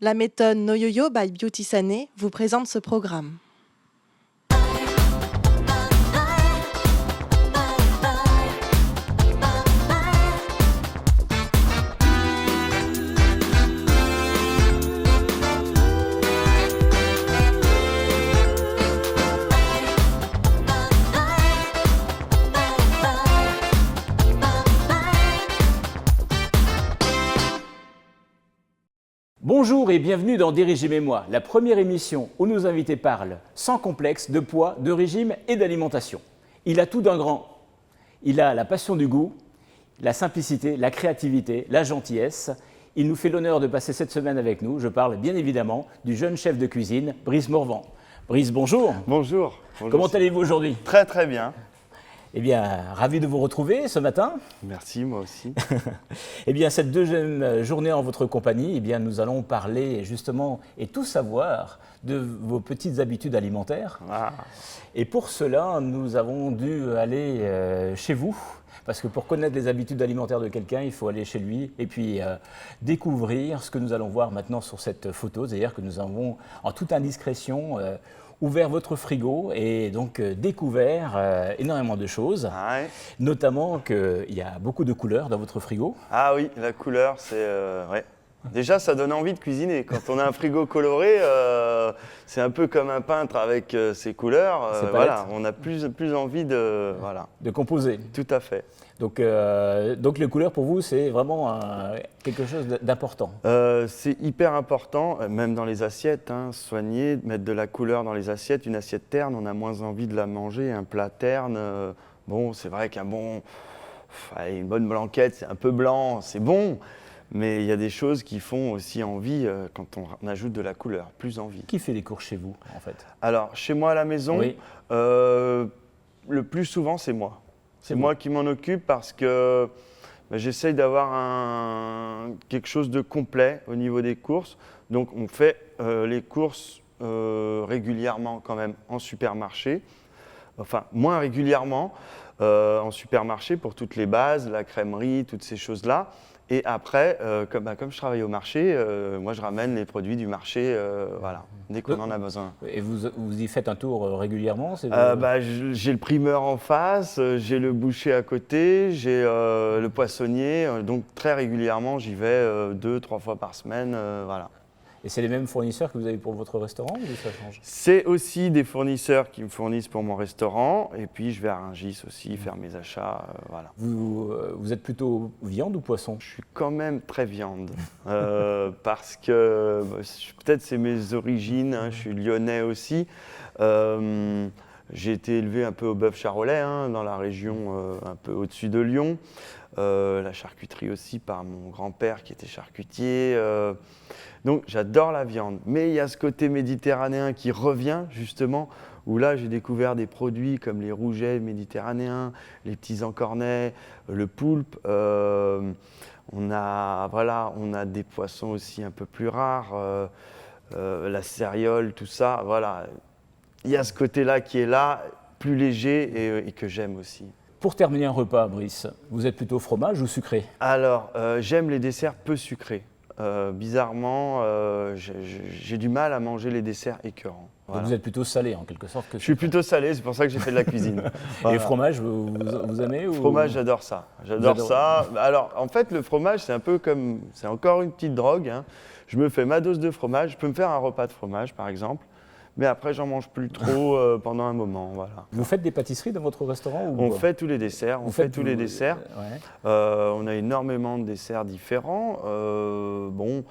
La méthode No Yo-Yo by Beauty Sané vous présente ce programme. Bonjour et bienvenue dans Des régimes et moi, la première émission où nos invités parlent sans complexe de poids, de régime et d'alimentation. Il a tout d'un grand. Il a la passion du goût, la simplicité, la créativité, la gentillesse. Il nous fait l'honneur de passer cette semaine avec nous. Je parle bien évidemment du jeune chef de cuisine, Brice Morvan. Brice, bonjour. Bonjour. Comment allez-vous aujourd'hui? Très très bien. Eh bien, ravi de vous retrouver ce matin. Merci, moi aussi. Eh bien, cette deuxième journée en votre compagnie, eh bien, nous allons parler justement et tout savoir de vos petites habitudes alimentaires. Ah. Et pour cela, nous avons dû aller chez vous. Parce que pour connaître les habitudes alimentaires de quelqu'un, il faut aller chez lui et puis découvrir ce que nous allons voir maintenant sur cette photo. C'est-à-dire que nous avons, en toute indiscrétion, ouvert votre frigo et donc découvert énormément de choses, Ouais. notamment qu'il y a beaucoup de couleurs dans votre frigo. Ah oui, la couleur, c'est... ouais. Déjà, ça donne envie de cuisiner. Quand on a un frigo coloré, c'est un peu comme un peintre avec ses couleurs. Ses Voilà, palettes. on a plus envie de... Voilà, De composer. tout à fait. Donc les couleurs pour vous, c'est vraiment quelque chose d'important. C'est hyper important, même dans les assiettes, hein, soigner, mettre de la couleur dans les assiettes. Une assiette terne, on a moins envie de la manger. Un plat terne, bon, c'est vrai une bonne blanquette, c'est un peu blanc, c'est bon. Mais il y a des choses qui font aussi envie quand on ajoute de la couleur, plus envie. Qui fait les courses chez vous, en fait? Alors, chez moi à la maison, Oui. le plus souvent, c'est moi. C'est moi qui m'en occupe parce que j'essaye d'avoir quelque chose de complet au niveau des courses. Donc, on fait les courses régulièrement quand même en supermarché. Enfin, moins régulièrement en supermarché pour toutes les bases, la crèmerie, toutes ces choses-là. Et après, comme je travaille au marché, moi je ramène les produits du marché voilà, dès qu'on en a besoin. Et vous y faites un tour régulièrement? J'ai le primeur en face, j'ai le boucher à côté, j'ai le poissonnier. Donc très régulièrement, j'y vais 2-3 fois par semaine. Voilà. Et c'est les mêmes fournisseurs que vous avez pour votre restaurant ou ça change? C'est aussi des fournisseurs qui me fournissent pour mon restaurant. Et puis je vais à Rungis aussi faire mes achats. Voilà. Vous êtes plutôt viande ou poisson? Je suis quand même très viande parce que peut-être c'est mes origines, hein, je suis lyonnais aussi. J'ai été élevé un peu au bœuf charolais hein, dans la région un peu au-dessus de Lyon. La charcuterie aussi par mon grand-père qui était charcutier. Donc j'adore la viande. Mais il y a ce côté méditerranéen qui revient justement où là j'ai découvert des produits comme les rougets méditerranéens, les petits encornets, le poulpe. On a des poissons aussi un peu plus rares, la céréole, tout ça. Voilà. Il y a ce côté-là qui est là, plus léger et que j'aime aussi. Pour terminer un repas, Brice, vous êtes plutôt fromage ou sucré? Alors, j'aime les desserts peu sucrés. Bizarrement, j'ai du mal à manger les desserts écœurants. Voilà. Donc vous êtes plutôt salé en quelque sorte que Je suis plutôt salé, c'est pour ça que j'ai fait de la cuisine. Voilà. Et fromage, vous aimez ou... Fromage, j'adore ça. J'adore ça. Alors, en fait, le fromage, c'est un peu comme... C'est encore une petite drogue. Hein. Je me fais ma dose de fromage. Je peux me faire un repas de fromage, par exemple. Mais après, j'en mange plus trop pendant un moment. Voilà. Vous faites des pâtisseries dans votre restaurant ou On quoi? fait tous les desserts. On fait tous les desserts. Ouais. On a énormément de desserts différents. Bon,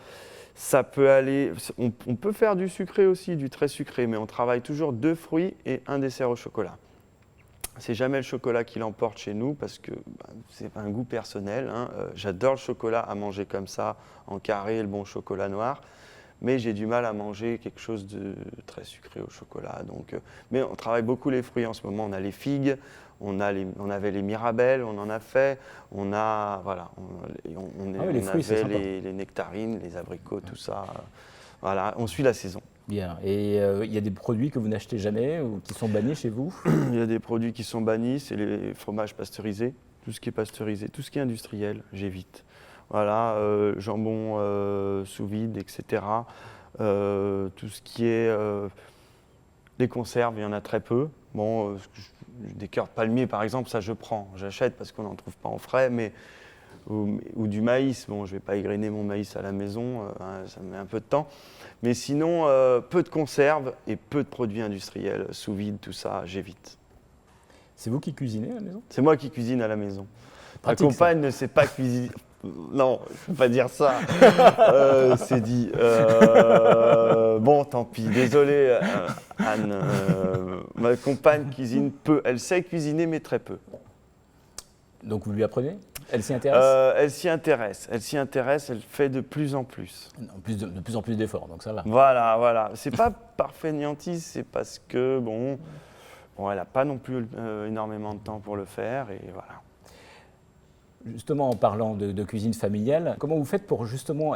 ça peut aller. On peut faire du sucré aussi, du très sucré, mais on travaille toujours 2 fruits et un dessert au chocolat. C'est jamais le chocolat qui l'emporte chez nous parce que c'est un goût personnel. Hein. J'adore le chocolat à manger comme ça, en carré, le bon chocolat noir. Mais j'ai du mal à manger quelque chose de très sucré au chocolat. Donc, mais on travaille beaucoup les fruits en ce moment. On a les figues, on avait les mirabelles, on en a fait. On a, voilà, les nectarines, les abricots, tout ça. Voilà, on suit la saison. Bien. Et il y a des produits que vous n'achetez jamais ou qui sont bannis chez vous? Il y a des produits qui sont bannis, c'est les fromages pasteurisés. Tout ce qui est pasteurisé, tout ce qui est industriel, j'évite. Voilà, jambon sous vide, etc. Tout ce qui est les conserves, il y en a très peu. Bon, des cœurs de palmier, par exemple, ça je prends. J'achète parce qu'on n'en trouve pas en frais, mais ou du maïs. Bon, je ne vais pas égrener mon maïs à la maison, ça me met un peu de temps. Mais sinon, peu de conserves et peu de produits industriels, sous vide, tout ça, j'évite. C'est vous qui cuisinez à la maison? C'est moi qui cuisine à la maison. Ma Pratique, compagne ne sait pas cuisiner. Non, je ne peux pas dire ça. C'est dit. Bon, tant pis. Désolé, Anne. Ma compagne cuisine peu. Elle sait cuisiner, mais très peu. Donc vous lui apprenez? Elle s'y intéresse? Elle s'y intéresse. Elle s'y intéresse. Elle fait de plus en plus. De plus en plus d'efforts, donc ça va. Voilà, voilà. C'est pas par fainéantise, c'est parce que bon, elle n'a pas non plus énormément de temps pour le faire et voilà. Justement, en parlant de cuisine familiale, comment vous faites pour justement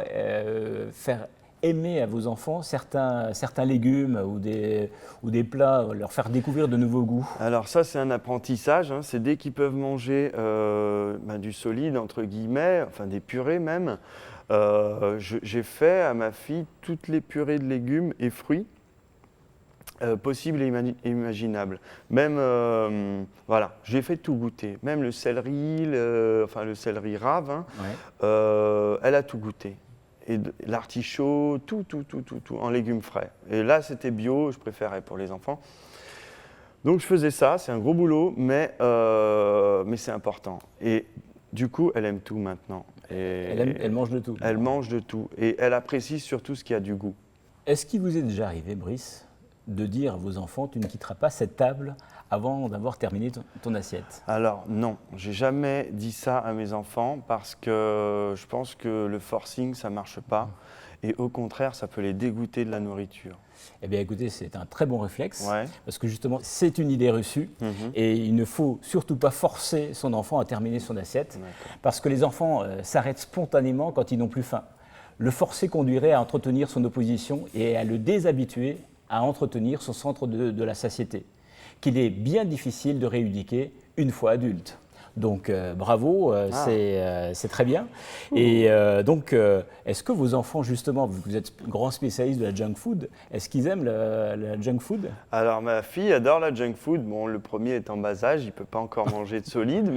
faire aimer à vos enfants certains légumes ou des plats, leur faire découvrir de nouveaux goûts? Alors ça, c'est un apprentissage, hein. C'est dès qu'ils peuvent manger du solide, entre guillemets, enfin des purées même. J'ai fait à ma fille toutes les purées de légumes et fruits possibles et imaginables. Même, voilà, j'ai fait tout goûter. Même le céleri, le céleri rave, hein, Ouais. elle a tout goûté. Et l'artichaut, tout, en légumes frais. Et là, c'était bio, je préférais pour les enfants. Donc je faisais ça, c'est un gros boulot, mais c'est important. Et du coup, elle aime tout maintenant. Elle mange de tout. Elle mange de tout. Et elle apprécie surtout ce qui a du goût. Est-ce qu'il vous est déjà arrivé, Brice, de dire à vos enfants, tu ne quitteras pas cette table avant d'avoir terminé ton assiette? Alors non, j'ai jamais dit ça à mes enfants parce que je pense que le forcing, ça marche pas. Et au contraire, ça peut les dégoûter de la nourriture. Eh bien écoutez, c'est un très bon réflexe, Ouais. parce que justement, c'est une idée reçue, et il ne faut surtout pas forcer son enfant à terminer son assiette, parce que les enfants s'arrêtent spontanément quand ils n'ont plus faim. Le forcer conduirait à entretenir son opposition et à le déshabituer à entretenir son centre de la satiété, qu'il est bien difficile de rééduquer une fois adulte. Donc bravo, c'est très bien. Et donc, est-ce que vos enfants, justement, vous êtes grand spécialiste de la junk food, est-ce qu'ils aiment la junk food? Alors ma fille adore la junk food. Bon, le premier est en bas âge, il ne peut pas encore manger de solide,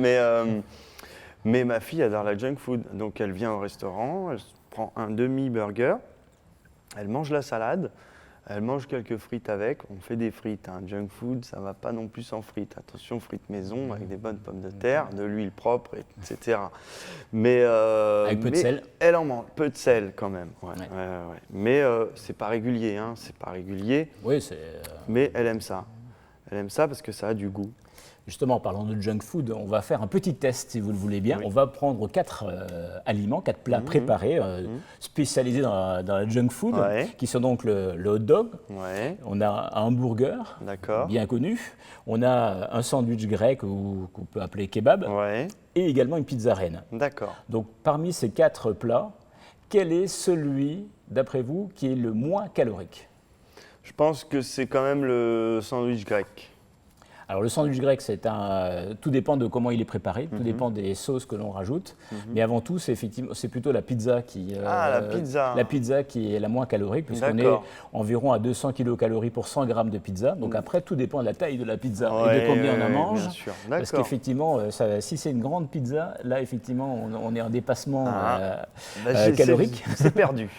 mais ma fille adore la junk food. Donc elle vient au restaurant, elle prend un demi-burger, elle mange la salade, elle mange quelques frites avec. On fait des frites, hein. Junk food, ça ne va pas non plus sans frites. Attention, frites maison avec des bonnes pommes de terre, de l'huile propre, etc. Mais, Avec peu de sel. Elle en mange, peu de sel quand même. Ouais. Ouais. Ouais. Mais c'est pas régulier, hein. C'est pas régulier. Oui, c'est... Mais elle aime ça. Elle aime ça parce que ça a du goût. Justement, en parlant de junk food, on va faire un petit test, si vous le voulez bien. Oui. On va prendre 4 aliments, 4 plats préparés, spécialisés dans la junk food, Ouais. qui sont donc le hot dog. Ouais, On a un hamburger, d'accord. bien connu. On a un sandwich grec, ou qu'on peut appeler kebab, Ouais, et également une pizza reine. d'accord. Donc, parmi ces 4 plats, quel est celui, d'après vous, qui est le moins calorique? Je pense que c'est quand même le sandwich grec. Alors le sandwich grec, tout dépend de comment il est préparé, tout dépend des sauces que l'on rajoute. Mais avant tout, c'est plutôt la pizza la pizza. La pizza qui est la moins calorique, puisqu'on est D'accord. environ à 200 kilocalories pour 100 grammes de pizza. Donc après, tout dépend de la taille de la pizza et Ouais, de combien on en ouais, mange. bien sûr. Parce D'accord. qu'effectivement, si c'est une grande pizza, là, effectivement, on est en dépassement calorique. C'est perdu.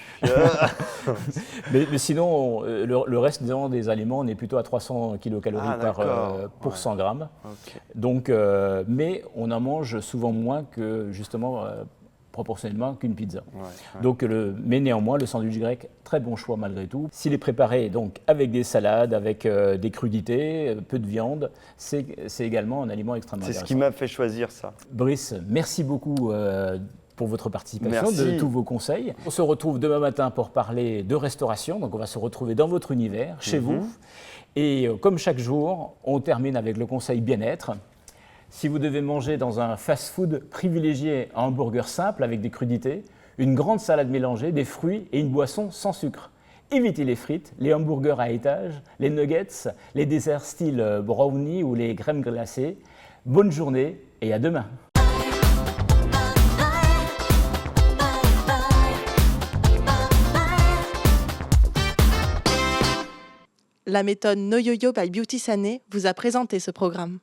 Mais sinon, le reste des aliments, on est plutôt à 300 kilocalories d'accord. pour 100 grammes. Ok. Donc, mais on en mange souvent moins que, justement, proportionnellement qu'une pizza. Ouais. Donc, mais néanmoins, le sandwich grec, très bon choix malgré tout. S'il est préparé donc, avec des salades, avec des crudités, peu de viande, c'est également un aliment extrêmement C'est ce intéressant. qui m'a fait choisir ça. Brice, merci beaucoup pour votre participation, Merci. de tous vos conseils. On se retrouve demain matin pour parler de restauration. Donc, on va se retrouver dans votre univers, chez vous. Et comme chaque jour, on termine avec le conseil bien-être. Si vous devez manger dans un fast-food, privilégiez un hamburger simple avec des crudités, une grande salade mélangée, des fruits et une boisson sans sucre. Évitez les frites, les hamburgers à étage, les nuggets, les desserts style brownie ou les crèmes glacées. Bonne journée et à demain. la méthode No Yo-Yo by Beauty Sané vous a présenté ce programme.